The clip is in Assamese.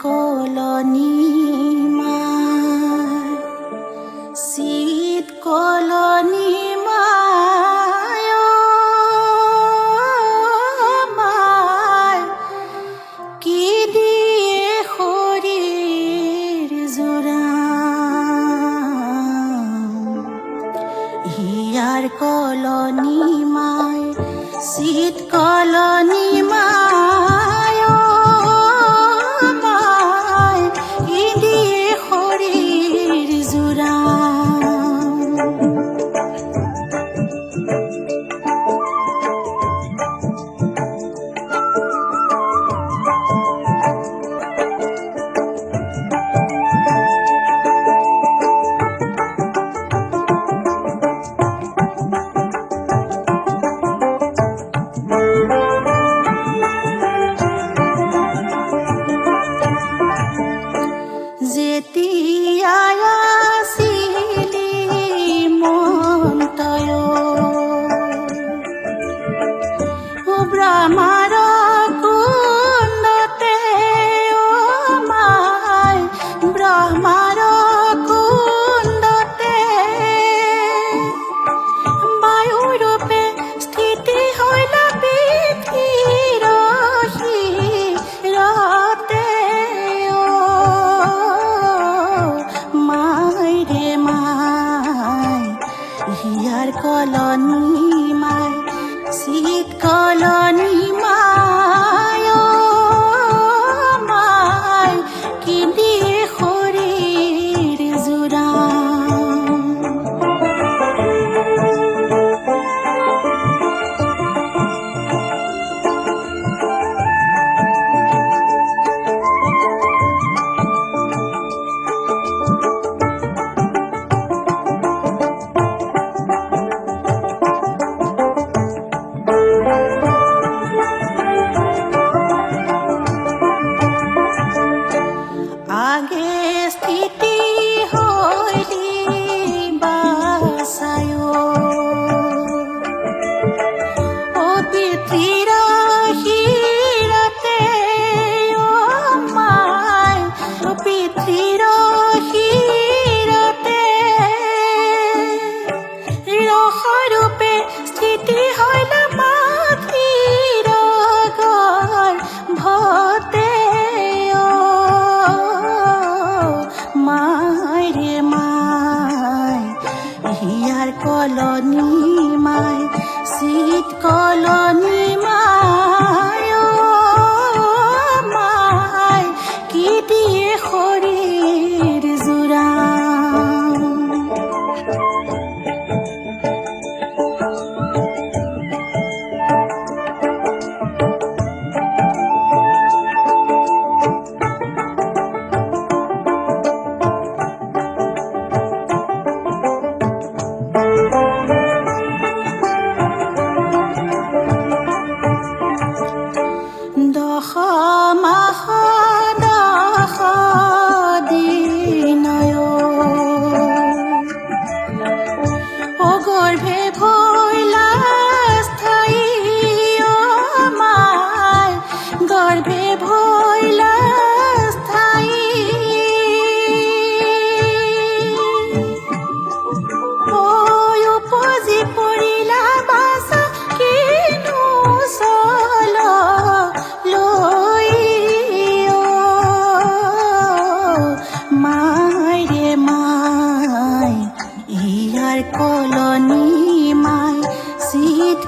কলনি মাই শীত কলনি মাই মাই কি দিয়ে শৰীৰ জোৰাম হিয়াৰ কলনি মাই শীত কলনি মাই মাই কি দিয়ে শৰীৰ জোৰাম যেতিয়াই আছিলি মন তয় ব্ৰহ্মাৰ কুণ্ডতে মাই ব্ৰহ্মাৰ কুণ্ডতে বায়ুৰূপে স্থিতি হৈলা পৃথিৱীৰ শিৰতে মাই ৰে মাই হিয়াৰ কলনি মাই শীত কলনি মাই মাই কি দিয়ে শৰীৰ জোৰাম আগে স্থিতি হইলি বাসায় ও পৃথিবীৰ শিৰতে মাই ও পৃথিবীৰ শিৰতে ৰসৰূপে স্থিতি হৈলা মাতৃৰ গৰ্ভতে মাই ৰে মাই হিয়াৰ কলনি মাই শীত কলনি মাই মাই কি দিয়ে শৰীৰ জোৰাম দশ মাহ দশ দিনয় অগৰ্ভে ভৈলা স্থায়ী মাই গৰ্ভে ভৈলা স্থায়ী উপজি পৰিলা বাছা কিনো চল মাই ৰে মাই হিয়াৰ কলনি মাই শীত